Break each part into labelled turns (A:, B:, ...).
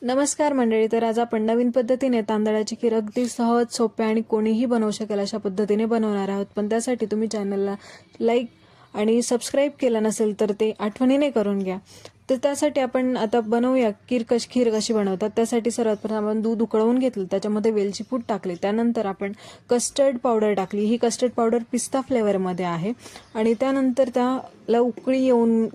A: नमस्कार मंडळी. तर आज आपण नवीन पद्धतीने तांदळाची खीर अगदी सहज, सोप्या आणि कोणीही बनवू शकेल अशा पद्धतीने बनवणार आहोत. पण त्यासाठी तुम्ही चॅनलला लाईक आणि सबस्क्राईब केलं नसेल तर ते आठवणीने करून घ्या. तर त्यासाठी आपण आता बनवूया खीर कशी बनवतात. त्यासाठी सर्वात प्रथम आपण दूध उकळवून घेतलं, त्याच्यामध्ये वेलची पूड टाकली, त्यानंतर आपण कस्टर्ड पावडर टाकली. ही कस्टर्ड पावडर पिस्ता फ्लेवरमध्ये आहे आणि त्यानंतर त्याला उकळी येऊन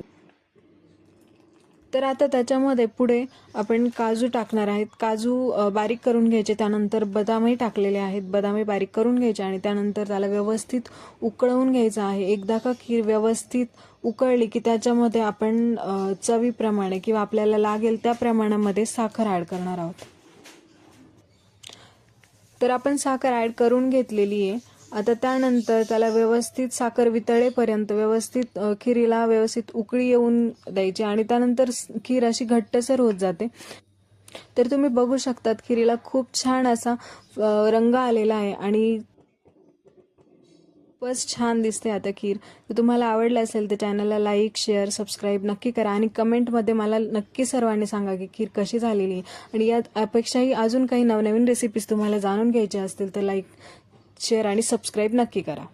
A: तर आता त्याच्यामध्ये पुढे आपण काजू टाकणार आहेत. काजू बारीक करून घ्यायचे, त्यानंतर बदामही टाकलेले आहेत, बदामही बारीक करून घ्यायचे आणि त्यानंतर त्याला व्यवस्थित उकळवून घ्यायचं आहे. एकदा का खीर व्यवस्थित उकळली की त्याच्यामध्ये आपण चवीप्रमाणे किंवा आपल्याला लागेल त्या प्रमाणामध्ये साखर ॲड करणार आहोत. तर आपण साखर ॲड करून घेतलेली आहे. आता त्यानंतर त्याला व्यवस्थित साखर वितळेपर्यंत व्यवस्थित खिरीला व्यवस्थित उकळी येऊन द्यायची आणि त्यानंतर खीर अशी घट्टसर होत जाते. तर तुम्ही बघू शकतात खिरीला खूप छान असा रंग आलेला आहे आणि बस छान दिसते आता खीर. तर तुम्हाला आवडलं असेल तर चॅनलला लाईक, शेअर, सबस्क्राईब नक्की करा आणि कमेंटमध्ये मला नक्की सर्वांनी सांगा की खीर कशी झालेली आहे. आणि यात अपेक्षाही अजून काही नवनवीन रेसिपीज तुम्हाला जाणून घ्यायच्या असतील तर लाईक, शेअर आणि सबस्क्राईब नक्की करा.